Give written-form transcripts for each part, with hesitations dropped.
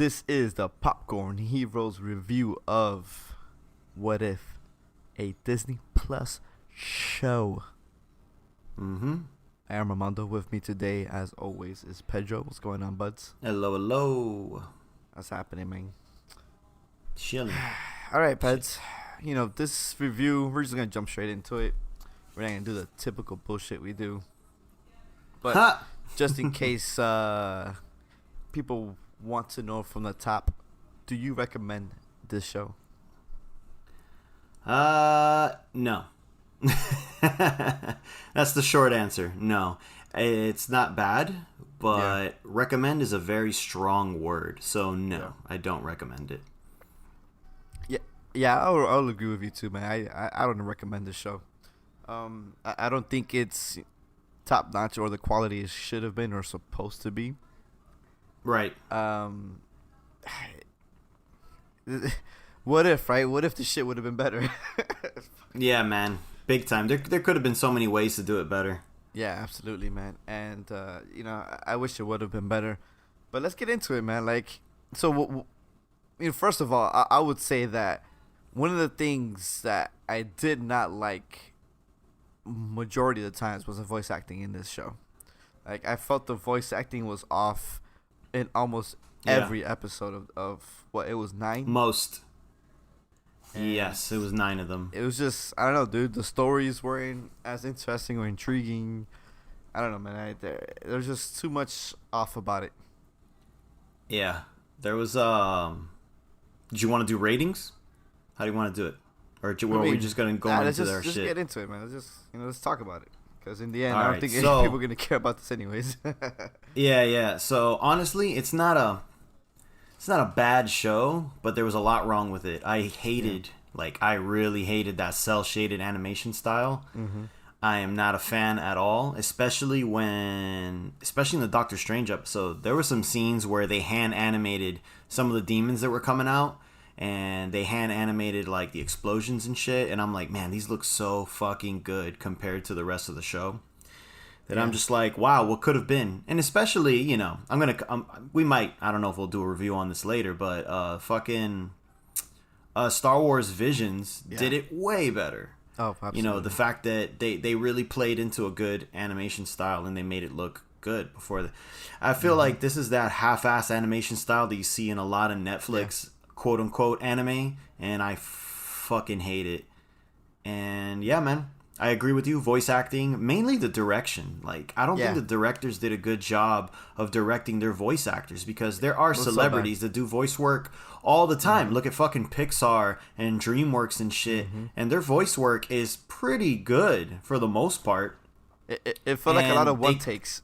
This is the Popcorn Heroes review of What If, a Disney Plus show. Mm-hmm. I am Armando. With me today, as always, is Pedro. What's going on, buds? Hello, hello. What's happening, man? Chilling. All right, Peds. You know, this review, we're just going to jump straight into it. We're not going to do the typical bullshit we do. But just in case people want to know from the top, do you recommend this show? No. That's the short answer. No. It's not bad, but recommend is a very strong word. So no, I don't recommend it. Yeah, I'll agree with you too, man. I don't recommend this show. I don't think it's top notch or the quality it should have been or supposed to be. Right. What if, right? What if the shit would have been better? Yeah, man. Big time. There could have been so many ways to do it better. Yeah, absolutely, man. And, I wish it would have been better. But let's get into it, man. Like, so, first of all, I would say that one of the things that I did not like majority of the times was the voice acting in this show. Like, I felt the voice acting was off in almost every episode of what, it was 9? Most. And yes, it was 9 of them. It was just, I don't know, dude. The stories weren't as interesting or intriguing. I don't know, man. There's just too much off about it. Yeah. There was, did you want to do ratings? How do you want to do it? Or are we just going to go into their shit? Let's get into it, man. Let's talk about it. Because in the end, All I don't right, think so, people are going to care about this anyways. Yeah. So, honestly, it's not a bad show, but there was a lot wrong with it. I really hated that cel-shaded animation style. Mm-hmm. I am not a fan at all, especially in the Doctor Strange episode. There were some scenes where they hand animated some of the demons that were coming out, and they hand animated like the explosions and shit, and I'm like, man, these look so fucking good compared to the rest of the show. That I'm just like, wow, what could have been? And especially, we might, I don't know if we'll do a review on this later, but Star Wars Visions did it way better. Oh, absolutely. The fact that they really played into a good animation style and they made it look good before. I feel like this is that half-ass animation style that you see in a lot of Netflix quote-unquote anime, and I fucking hate it. And yeah, man. I agree with you. Voice acting, mainly the direction. Like, I don't think the directors did a good job of directing their voice actors, because there are celebrities that do voice work all the time. Mm-hmm. Look at fucking Pixar and DreamWorks and shit, and their voice work is pretty good for the most part. It felt like a lot of one takes.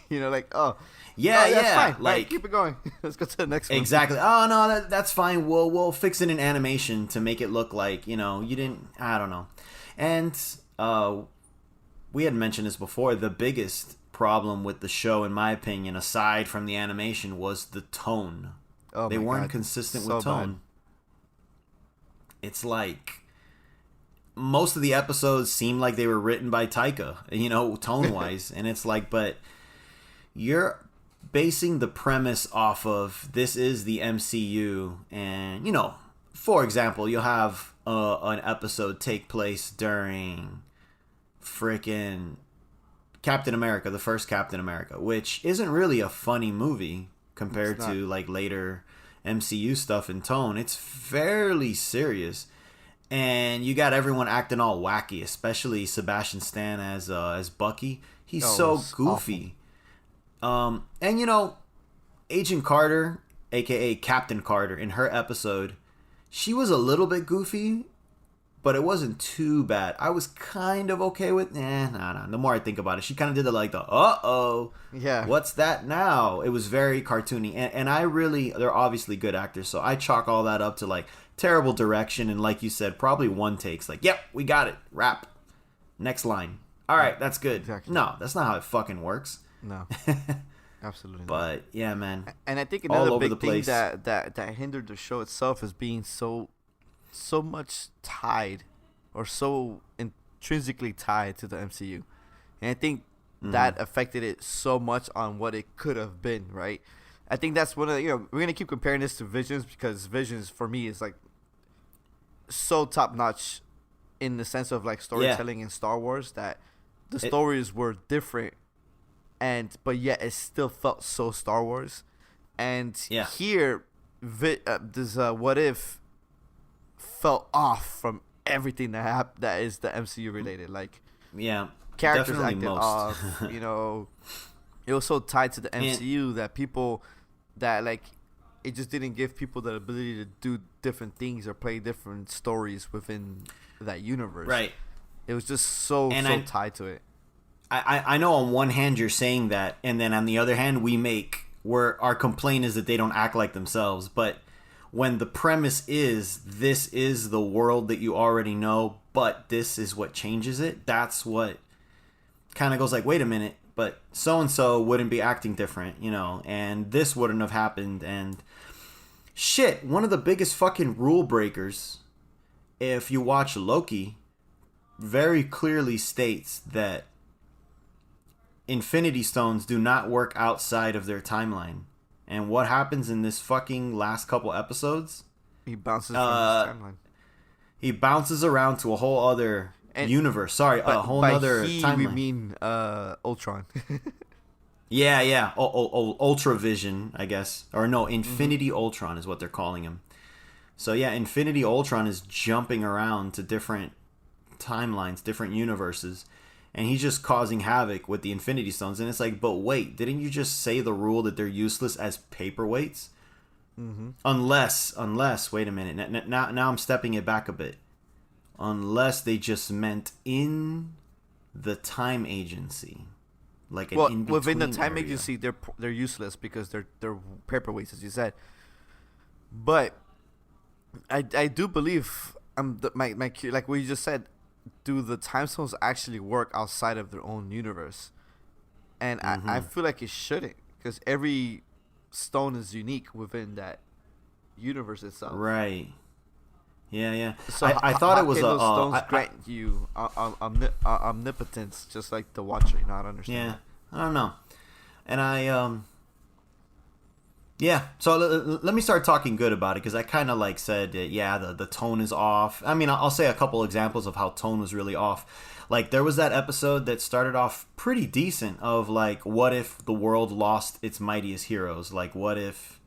That's fine. Like, right, keep it going. Let's go to the next one. Exactly. Oh no, that's fine. We'll fix it in animation to make it look like you didn't. I don't know, and. We had mentioned this before. The biggest problem with the show, in my opinion, aside from the animation, was the tone. They weren't consistent with tone. Bad. It's like most of the episodes seemed like they were written by Taika, tone-wise. And it's like, but you're basing the premise off of this is the MCU. And, for example, you'll have an episode take place during freaking Captain America, the first Captain America, which isn't really a funny movie compared to like later MCU stuff in tone. It's fairly serious, and you got everyone acting all wacky, especially Sebastian Stan as Bucky. He's so goofy. And Agent Carter, aka Captain Carter, in her episode, she was a little bit goofy, but it wasn't too bad. I was kind of okay with... Nah. The more I think about it, she kind of did what's that now? It was very cartoony. And they're obviously good actors, so I chalk all that up to, like, terrible direction. And like you said, probably one takes. Like, yep, we got it. Wrap. Next line. All right, that's good. Exactly. No, that's not how it fucking works. No. Absolutely. But, yeah, man. And I think another big thing that hindered the show itself is being so much tied or so intrinsically tied to the MCU. And I think that affected it so much on what it could have been, right? I think that's one of the, we're gonna keep comparing this to Visions because Visions for me is like so top notch in the sense of like storytelling in Star Wars that the stories were different, but yet it still felt so Star Wars. And here, this What If felt off from everything that is the MCU related. Like, characters acted off. It was so tied to the MCU that people that like it just didn't give people the ability to do different things or play different stories within that universe. Right. It was just so tied to it. I know on one hand you're saying that, and then on the other hand where our complaint is that they don't act like themselves. But when the premise is this is the world that you already know, but this is what changes it, that's what kind of goes like, wait a minute, but so-and-so wouldn't be acting different, and this wouldn't have happened. And shit, one of the biggest fucking rule breakers, if you watch Loki, very clearly states that Infinity Stones do not work outside of their timeline. And what happens in this fucking last couple episodes? He bounces from his timeline. He bounces around to a whole other universe. Sorry, a whole other timeline. We mean Ultron. Yeah. Ultravision, I guess. Or no, Infinity Ultron is what they're calling him. So yeah, Infinity Ultron is jumping around to different timelines, different universes. And he's just causing havoc with the Infinity Stones. And it's like, but wait, didn't you just say the rule that they're useless as paperweights? Mm-hmm. Unless, wait a minute. Now I'm stepping it back a bit. Unless they just meant in the time agency. Like within the time agency, they're useless because they're paperweights, as you said. But I do believe my like what you just said. Do the time stones actually work outside of their own universe? And I feel like it shouldn't, because every stone is unique within that universe itself. Right. Yeah. So I thought it was those stones grant you omnipotence, just like the Watcher. I don't understand. Yeah, I don't know. And yeah, so let me start talking good about it, because I kind of like said that, the tone is off. I mean, I'll say a couple examples of how tone was really off. Like, there was that episode that started off pretty decent of, like, what if the world lost its mightiest heroes? Like, what if,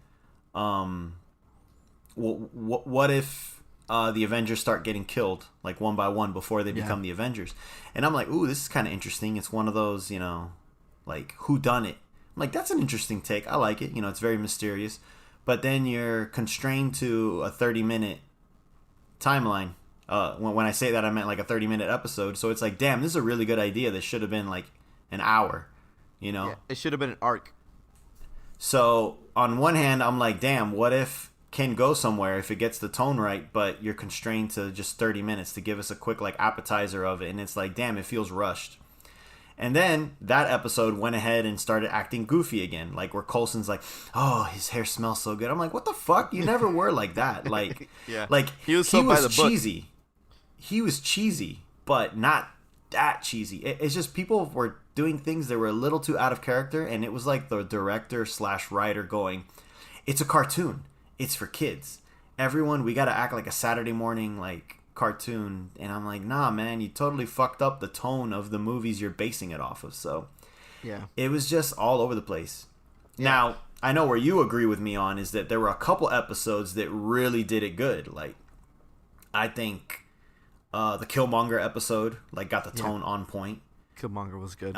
what if the Avengers start getting killed, like, one by one before they become the Avengers? And I'm like, ooh, this is kind of interesting. It's one of those, like, whodunit. I'm like, that's an interesting take. I like it. It's very mysterious. But then you're constrained to a 30-minute timeline. When I say that, I meant like a 30-minute episode. So it's like, damn, this is a really good idea. This should have been like an hour, Yeah, it should have been an arc. So on one hand, I'm like, damn, what if can go somewhere if it gets the tone right, but you're constrained to just 30 minutes to give us a quick like appetizer of it. And it's like, damn, it feels rushed. And then that episode went ahead and started acting goofy again. Like, where Coulson's like, oh, his hair smells so good. I'm like, what the fuck? You never were like that. Like, like he was cheesy. Book. He was cheesy, but not that cheesy. It's just people were doing things that were a little too out of character. And it was like the director/writer going, it's a cartoon. It's for kids. Everyone, we got to act like a Saturday morning, like, cartoon. And I'm like, nah, man, you totally fucked up the tone of the movies you're basing it off of. So it was just all over the place. Now, I know where you agree with me on is that there were a couple episodes that really did it good. Like, I think the Killmonger episode like got the tone on point. Killmonger was good,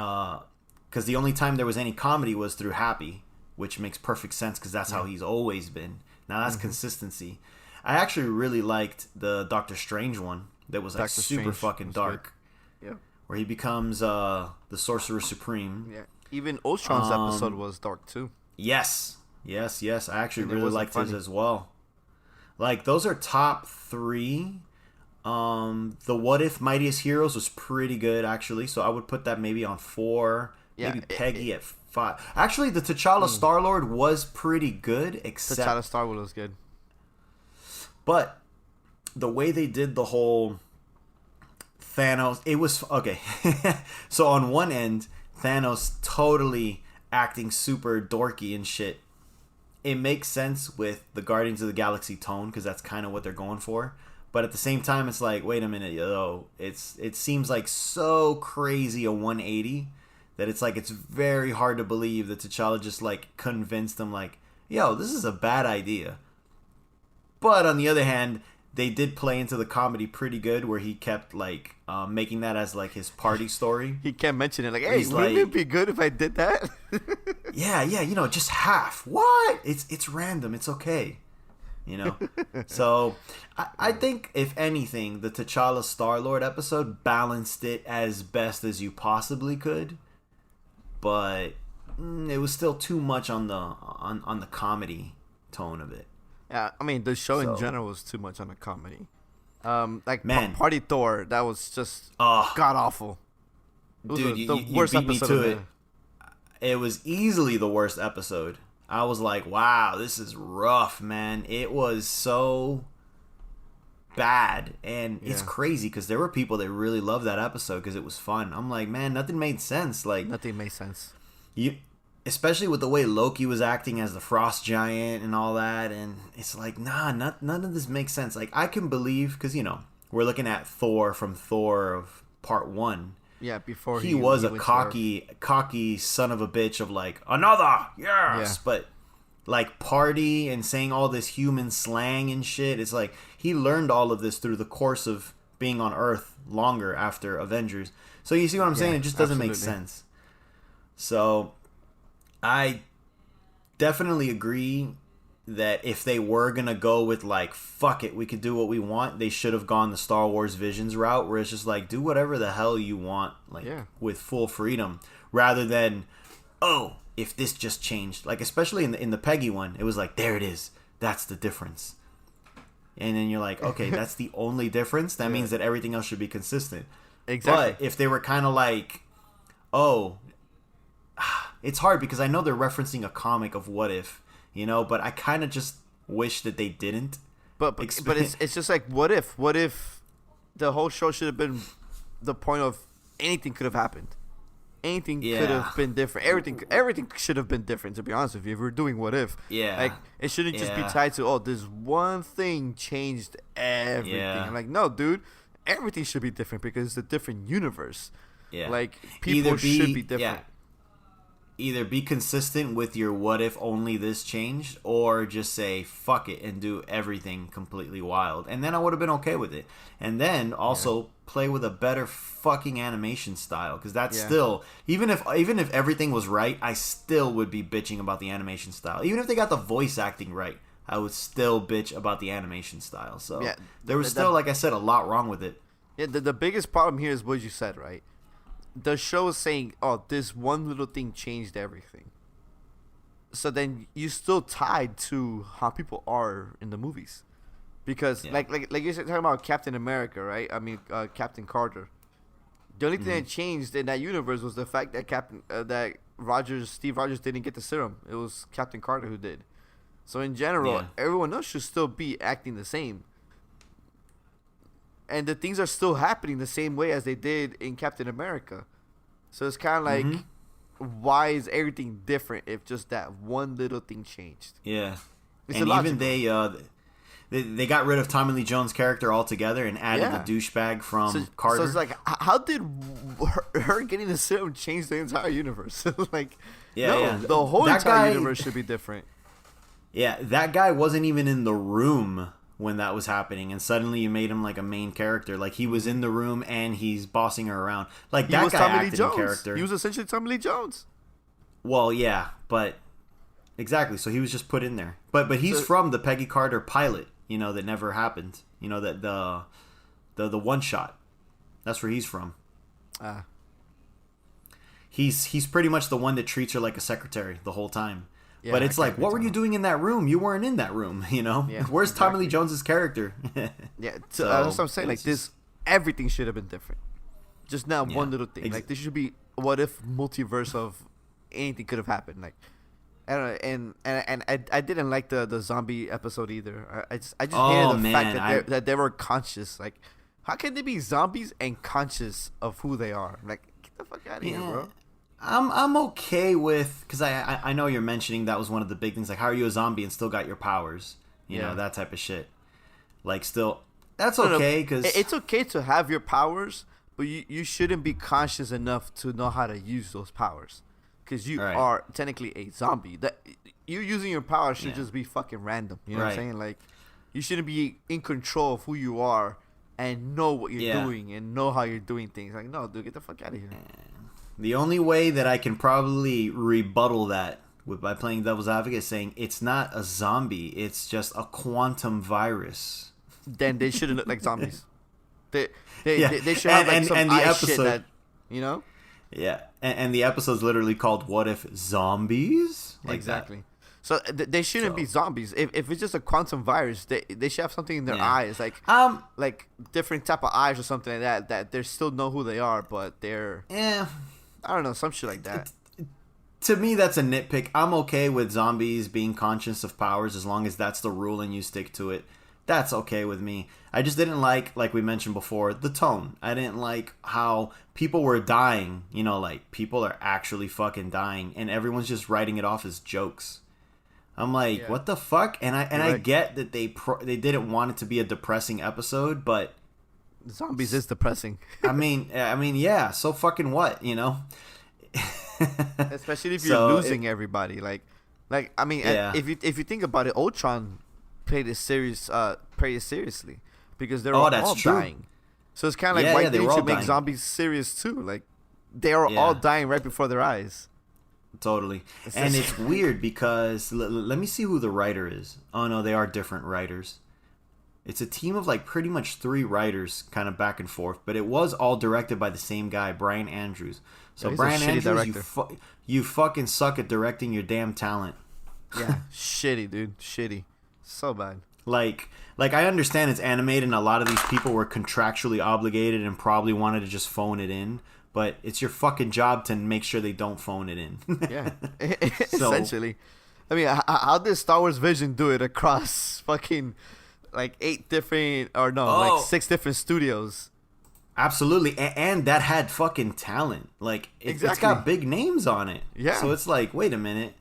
because the only time there was any comedy was through Happy, which makes perfect sense because that's how he's always been. Now that's consistency. I actually really liked the Doctor Strange one that was like super fucking dark. Yeah. Where he becomes the Sorcerer Supreme. Yeah. Even Ultron's episode was dark too. Yes. I actually really liked his as well. Like, those are top 3. The What If Mightiest Heroes was pretty good actually, so I would put that maybe on 4. Yeah, maybe Peggy at 5. Actually, the T'Challa Star-Lord was pretty good, except T'Challa Star-Lord was good. But the way they did the whole Thanos, it was okay. So on one end, Thanos totally acting super dorky and shit, it makes sense with the Guardians of the Galaxy tone because that's kind of what they're going for. But at the same time, it's like, wait a minute, yo, it seems like so crazy a 180 that it's like it's very hard to believe that T'Challa just like convinced them like, yo, this is a bad idea. But on the other hand, they did play into the comedy pretty good, where he kept like making that as like his party story. He kept mentioning like, "Hey, wouldn't it be good if I did that?" yeah, you know, just half. What? It's random. It's okay. You know. So I think if anything, the T'Challa Star-Lord episode balanced it as best as you possibly could, but it was still too much on the comedy tone of it. Yeah, I mean, the show in general was too much on the comedy. Like Man. Party Thor, that was just god awful. Dude, you beat me to it. It was easily the worst episode. I was like, wow, this is rough, man. It was so bad, and it's crazy because there were people that really loved that episode because it was fun. I'm like, man, nothing made sense. Like nothing made sense. Especially with the way Loki was acting as the Frost Giant and all that, and it's like, none of this makes sense. Like, I can believe, because, you know, we're looking at Thor from Thor of Part 1. Yeah, before he was a cocky son of a bitch of like, another, yes! Yeah. But, like, party and saying all this human slang and shit, it's like, he learned all of this through the course of being on Earth longer after Avengers. So you see what I'm saying? It just doesn't make sense. So I definitely agree that if they were going to go with like, fuck it, we could do what we want, they should have gone the Star Wars Visions route, where it's just like, do whatever the hell you want, like with full freedom, rather than, oh, if this just changed, like especially in the Peggy one, it was like, there it is, that's the difference. And then you're like, okay, that's the only difference? That means that everything else should be consistent. Exactly. But if they were kind of like, oh, it's hard because I know they're referencing a comic of What If, you know, but I kind of just wish that they didn't. But it's just like, what if the whole show should have been the point of anything could have happened. Anything could have been different. Everything should have been different, to be honest with you. If we're doing What If. Yeah. Like, it shouldn't just be tied to, oh, this one thing changed everything. I'm like, no, dude. Everything should be different because it's a different universe. Yeah. Like, people should be different. Yeah. Either be consistent with your what if only this changed, or just say fuck it and do everything completely wild. And then I would have been okay with it. And then also play with a better fucking animation style, because that's still, even if everything was right, I still would be bitching about the animation style. Even if they got the voice acting right, I would still bitch about the animation style. So there was still, like I said, a lot wrong with it. Yeah, the biggest problem here is what you said, right? The show is saying, oh, this one little thing changed everything. So then you still tied to how people are in the movies. Because, like you're talking about Captain America, right? I mean, Captain Carter. The only thing that changed in that universe was the fact that Steve Rogers didn't get the serum. It was Captain Carter who did. So in general, everyone else should still be acting the same. And the things are still happening the same way as they did in Captain America. So it's kind of like, why is everything different if just that one little thing changed? Yeah. It's and illogical. Even they got rid of Tommy Lee Jones' character altogether and added the douchebag from Carter. So it's like, how did her getting the serum change the entire universe? The whole entire universe should be different. Yeah, that guy wasn't even in the room when that was happening, and suddenly you made him like a main character. Like, he was in the room and he's bossing her around. Like, that guy acted in character. He was essentially Tommy Lee Jones. Well, yeah, but exactly. So he was just put in there. But he's from the Peggy Carter pilot, you know, that never happened. You know, that the one shot. That's where he's from. He's pretty much the one that treats her like a secretary the whole time. Yeah, but it's like, what were you doing in that room? You weren't in that room, you know? Yeah, where's Tommy Lee Jones's character? So that's what I'm saying. Like, everything should have been different. Just not one little thing. Like, this should be what if multiverse of anything could have happened. Like, I don't know. And I didn't like the zombie episode either. I just hated the fact that they were conscious. Like, how can they be zombies and conscious of who they are? Like, get the fuck out of here, bro. I'm okay with, because I know you're mentioning that was one of the big things, like how are you a zombie and still got your powers, you know, that type of shit. Like still, that's okay because it's okay to have your powers, but you shouldn't be conscious enough to know how to use those powers, because you are technically a zombie. That you using your powers should just be fucking random. You know what I'm saying? Like you shouldn't be in control of who you are and know what you're doing and know how you're doing things. Like no, dude, get the fuck out of here. The only way that I can probably rebuttal that by playing devil's advocate, saying it's not a zombie, it's just a quantum virus. Then they shouldn't look like zombies. They should have like some ice shit that, you know? Yeah, and the episode's literally called "What If Zombies?" Like exactly. That. So they shouldn't be zombies. If it's just a quantum virus, they should have something in their eyes, like different type of eyes or something like that they still know who they are, but they're I don't know, some shit like that. To me, that's a nitpick. I'm okay with zombies being conscious of powers as long as that's the rule and you stick to it. That's okay with me. I just didn't like we mentioned before, the tone. I didn't like how people were dying. You know, like, people are actually fucking dying, and everyone's just writing it off as jokes. I'm like, what the fuck? And I get that they didn't want it to be a depressing episode, but zombies is depressing. I mean, yeah. So fucking what, you know? Especially if you're losing everybody. Like I mean, if you think about it, Ultron played it seriously because they're all dying. So it's kind of like why didn't you make zombies serious too? Like they are all dying right before their eyes. Totally. And it's weird because let me see who the writer is. Oh no, they are different writers. It's a team of like pretty much 3 writers, kind of back and forth, but it was all directed by the same guy, Brian Andrews. So Brian Andrews, you fucking suck at directing your damn talent. Yeah, shitty, dude, shitty, so bad. Like I understand it's animated, and a lot of these people were contractually obligated and probably wanted to just phone it in. But it's your fucking job to make sure they don't phone it in. Yeah, essentially. I mean, how did Star Wars Vision do it across fucking like 6 different studios? Absolutely, and that had fucking talent. Like it's got big names on it. Yeah. So it's like, wait a minute.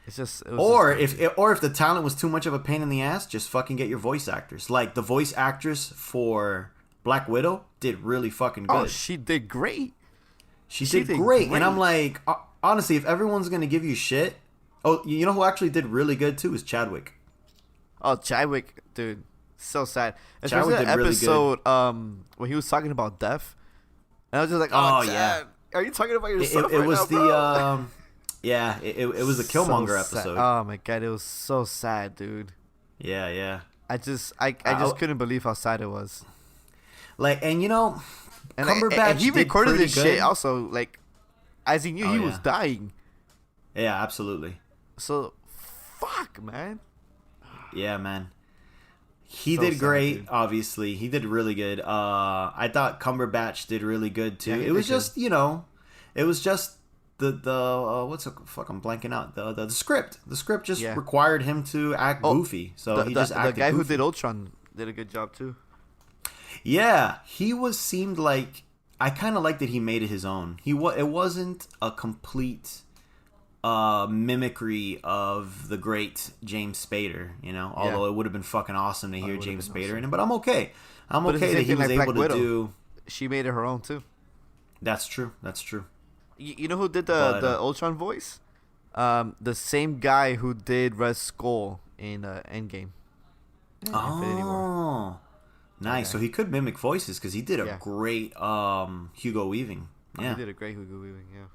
It's just if the talent was too much of a pain in the ass, just fucking get your voice actors. Like the voice actress for Black Widow did really fucking good. Oh, she did great. She did great. And I'm like, honestly, if everyone's gonna give you shit, you know who actually did really good too is Chadwick. Oh, Chadwick, dude, so sad. Chadwick did really good. When he was talking about death, and I was just like, oh yeah, are you talking about yourself? It was right now, the it was the Killmonger episode. Oh my god, it was so sad, dude. Yeah. I just couldn't believe how sad it was. Like, and you know, Cumberbatch and he recorded this shit also, like, as he knew he was dying. Yeah, absolutely. So, fuck, man. Yeah, man. He did great, dude. Obviously. He did really good. I thought Cumberbatch did really good, too. Yeah, it was just, you know, it was just the what's the fuck? I'm blanking out. The script. The script just required him to act goofy. So he just acted the guy goofy. who did Ultron did a good job, too. Yeah, seemed like, I kind of liked that he made it his own. It wasn't a complete mimicry of the great James Spader, you know. Although it would have been fucking awesome to hear James Spader in it, but I'm okay. I'm okay that he was able to do. She made it her own too. That's true. You know who did the Ultron voice? The same guy who did Red Skull in Endgame. Oh. Nice. Okay. So he could mimic voices because he did a great Hugo Weaving. Yeah, he did a great Hugo Weaving. Yeah.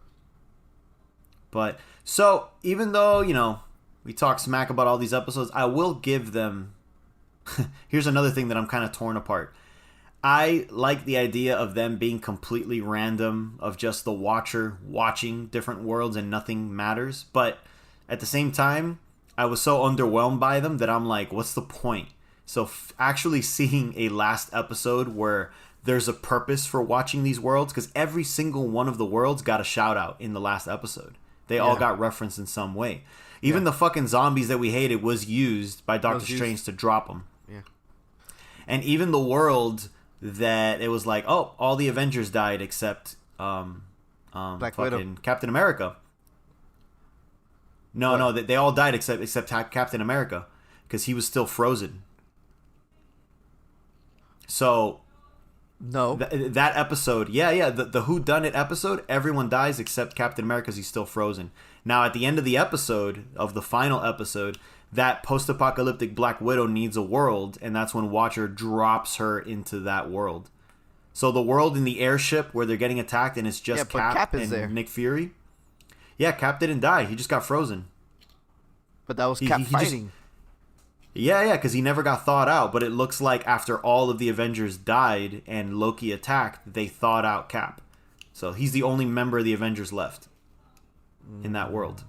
But so even though, you know, we talk smack about all these episodes, I will give them. Here's another thing that I'm kind of torn apart. I like the idea of them being completely random, of just the watcher watching different worlds and nothing matters. But at the same time, I was so underwhelmed by them that I'm like, what's the point? So actually seeing a last episode where there's a purpose for watching these worlds, because every single one of the worlds got a shout out in the last episode. They all got referenced in some way. Even the fucking zombies that we hated was used by Doctor Strange to drop them. Yeah. And even the world that it was like, oh, all the Avengers died except Black Widow. Captain America. No, they all died except Captain America, because he was still frozen. So No. that episode, the Who Done It episode, everyone dies except Captain America because he's still frozen. Now at the end of the episode, of the final episode, that post-apocalyptic Black Widow needs a world, and that's when Watcher drops her into that world. So the world in the airship where they're getting attacked and it's just Cap is and there. Nick Fury. Yeah, Cap didn't die. He just got frozen. But that was Cap he just- fighting. Yeah, because he never got thawed out. But it looks like after all of the Avengers died and Loki attacked, they thawed out Cap. So he's the only member of the Avengers left in that world.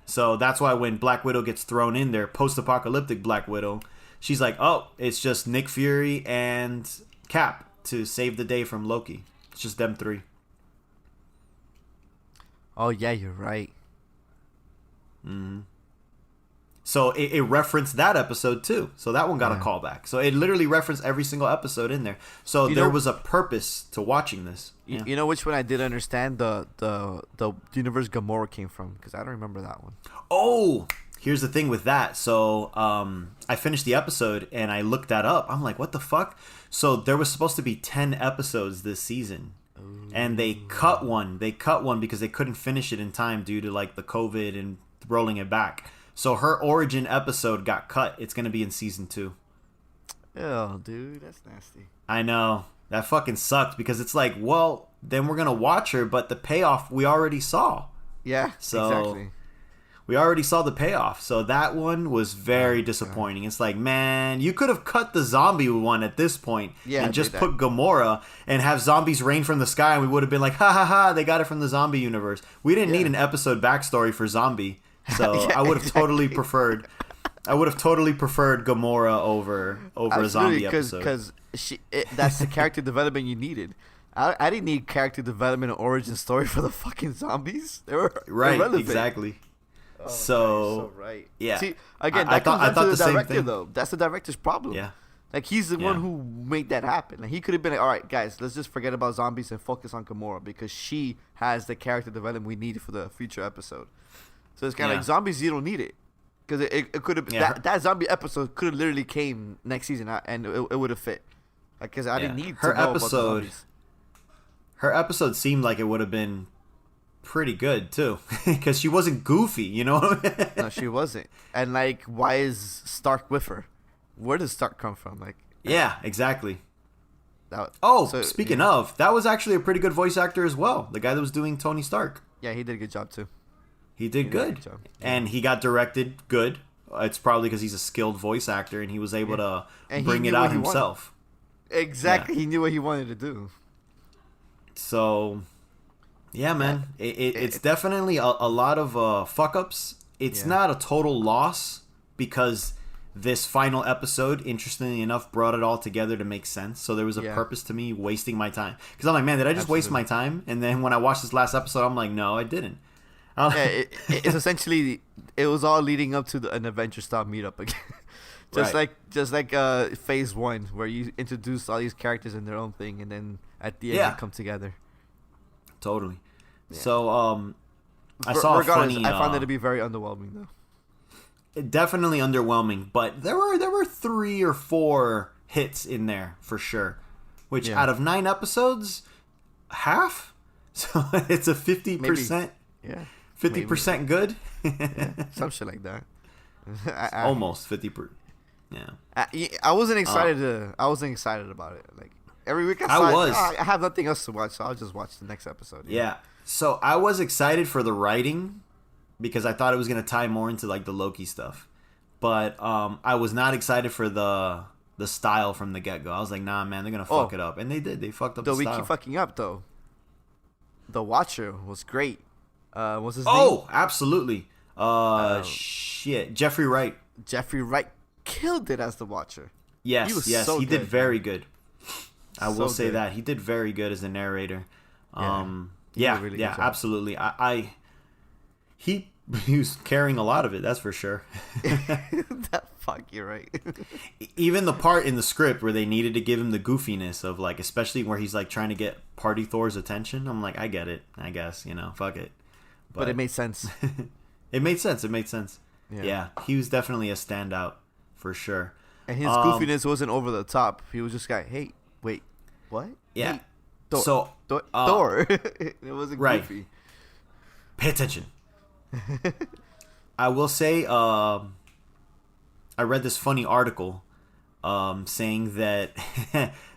So that's why when Black Widow gets thrown in there, post-apocalyptic Black Widow, she's like, oh, it's just Nick Fury and Cap to save the day from Loki. It's just them three. Oh yeah, you're right. So it referenced that episode too. So that one got a Yeah. callback. So it literally referenced every single episode in there. So You there know- was a purpose to watching this. Yeah. You know which one I did understand the universe Gamora came from, because I don't remember that one. Oh, here's the thing with that. So I finished the episode and I looked that up. I'm like, what the fuck? So there was supposed to be 10 episodes this season. And they cut one. They cut one because they couldn't finish it in time due to like the COVID and rolling it back. So her origin episode got cut. It's going to be in season 2. Oh, dude, that's nasty. I know. That fucking sucked because it's like, well, then we're going to watch her, but the payoff we already saw. Yeah, So- exactly. We already saw the payoff. So that one was very disappointing. It's like, man, you could have cut the zombie one at this point Yeah, and just do that. put Gamora and have zombies rain from the sky, and we would have been like, ha ha ha, they got it from the zombie universe. We didn't need an episode backstory for zombie. So Yeah, I would have totally preferred Gamora over a zombie episode. Because that's the character development you needed. I didn't need character development or origin story for the fucking zombies. They were Right, irrelevant. exactly. Oh, so right. yeah. See, again, I that comes thought down to the the same director, thing. though. That's the director's problem. Yeah. Like, he's the one Yeah. who made that happen. Like, he could have been like, all right, guys, let's just forget about zombies and focus on Gamora because she has the character development we need for the future episode. So it's kind of Yeah. like zombies, you don't need it. Because it could have Yeah. that zombie episode could have literally came next season and it would have fit. Like, because I didn't need Her to know episode- about the zombies. Her episode seemed like it would have been pretty good too, because she wasn't goofy, you know. No, she wasn't. And like, why is Stark with her? Where does Stark come from? Like, Yeah, exactly. that. Oh, so, speaking yeah. of, that was actually a pretty good voice actor as well. The guy that was doing Tony Stark, Yeah, he did a good job too. he did did a good, good job. and he got directed good. It's probably because he's a skilled voice actor and he was able to And he bring it knew out what he wanted. himself. Exactly, he knew what he wanted to do. So, yeah, man, it's definitely a lot of fuck ups. It's Yeah. not a total loss because this final episode, interestingly enough, brought it all together to make sense. So there was a Yeah. purpose to me wasting my time. Because I'm like, man, did I just waste my time? And then when I watched this last episode, I'm like, no, I didn't. Yeah, it's essentially it was all leading up to an adventure style meetup again. Right. just like phase 1 where you introduce all these characters in their own thing and then at the end Yeah. they come together. Totally. So, I Re- saw a regardless, funny. I found it to be very underwhelming though. Definitely underwhelming, but there were 3 or 4 hits in there for sure. Which Yeah. out of 9 episodes, half. So it's a 50%, Yeah. 50% good. Yeah, some shit like that. I, Almost 50%. Yeah. I wasn't excited I wasn't excited about it. Like every week I saw it, was. I have nothing else to watch, so I'll just watch the next episode. Yeah. So I was excited for the writing because I thought it was going to tie more into like the Loki stuff. But I was not excited for the style from the get-go. I was like, nah, man, they're going to fuck it up. And they did. They fucked up Though the we style. keep fucking up though. The Watcher was great. What's his name? Oh, absolutely. Shit. Jeffrey Wright. Jeffrey Wright killed it as the Watcher. Yes, He was yes. so he did good, very good. I will So say good. that. He did very good as a narrator. Yeah. He did Yeah, a really yeah, good job. absolutely. He was carrying a lot of it, that's for sure. That Fuck, you're right. Even the part in the script where they needed to give him the goofiness of like, especially where he's like trying to get Party Thor's attention. I'm like, I get it. I guess, fuck it. But it made sense. It made sense. It made sense. Yeah. Yeah, he was definitely a standout for sure. And his goofiness wasn't over the top. He was just like, hey, wait, what? Yeah. Hey, Thor. So Thor. It wasn't right. goofy. Pay attention. I will say, I read this funny article saying that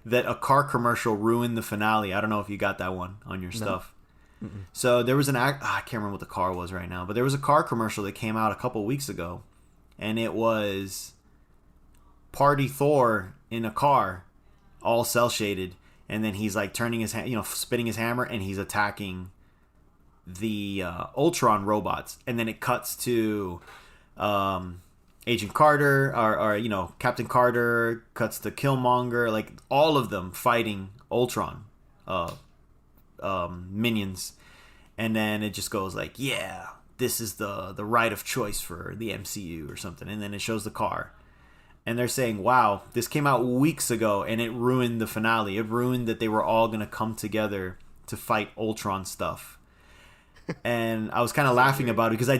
that a car commercial ruined the finale. I don't know if you got that one on your stuff. Mm-mm. So there was I can't remember what the car was right now, but there was a car commercial that came out a couple weeks ago, and it was Party Thor in a car, all cell shaded, and then he's like turning his spinning his hammer, and he's attacking the Ultron robots, and then it cuts to Agent Carter or Captain Carter, cuts to Killmonger, like all of them fighting Ultron minions, and then it just goes like, yeah, this is the right of choice for the MCU or something, and then it shows the car, and they're saying, wow, this came out weeks ago and it ruined the finale. It ruined that they were all gonna come together to fight Ultron stuff. And I was kind of laughing about it because I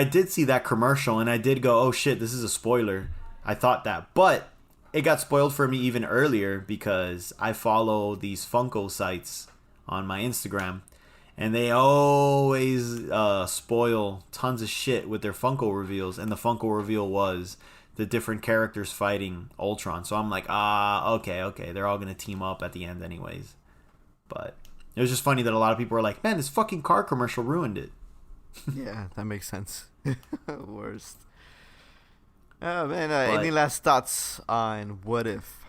did see that commercial and I did go, oh shit, this is a spoiler. I thought that, but it got spoiled for me even earlier because I follow these Funko sites on my Instagram, and they always spoil tons of shit with their Funko reveals, and the Funko reveal was the different characters fighting Ultron. So I'm like, okay, they're all gonna team up at the end anyways. But it was just funny that a lot of people were like, man, this fucking car commercial ruined it. Yeah, that makes sense. Worst. Oh, man, any last thoughts on What If?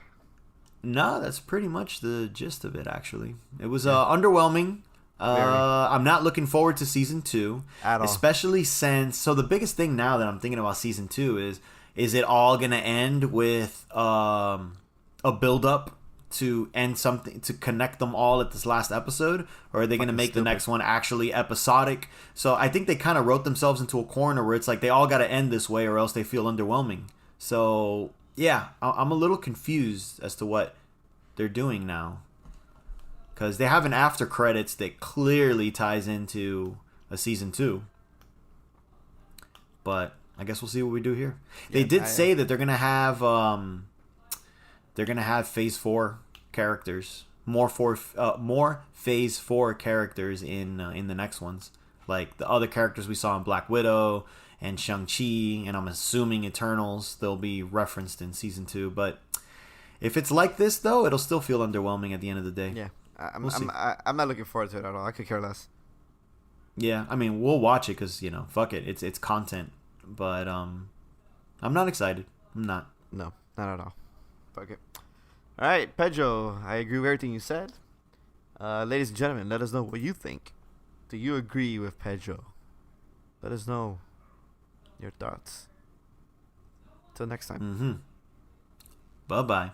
No, that's pretty much the gist of it, actually. It was underwhelming. I'm not looking forward to season 2. At all. Especially since... So the biggest thing now that I'm thinking about season 2 is it all going to end with a build-up to end something, to connect them all at this last episode, or are they going to make the next one actually episodic? So I think they kind of wrote themselves into a corner where it's like they all got to end this way or else they feel underwhelming. So yeah, I'm a little confused as to what they're doing now, because they have an after credits that clearly ties into a season 2, but I guess we'll see what we do here. Yeah, they did say that they're gonna have Phase 4 characters, more Phase 4 characters in the next ones, like the other characters we saw in Black Widow and Shang-Chi, and I'm assuming Eternals, they'll be referenced in season 2. But if it's like this though, it'll still feel underwhelming at the end of the day. Yeah, I'm not looking forward to it at all. I could care less. Yeah, I mean, we'll watch it because fuck it, it's content. But I'm not excited. I'm not. No, not at all. Fuck it. All right, Pedro, I agree with everything you said. Ladies and gentlemen, let us know what you think. Do you agree with Pedro? Let us know your thoughts. Till next time. Bye-bye.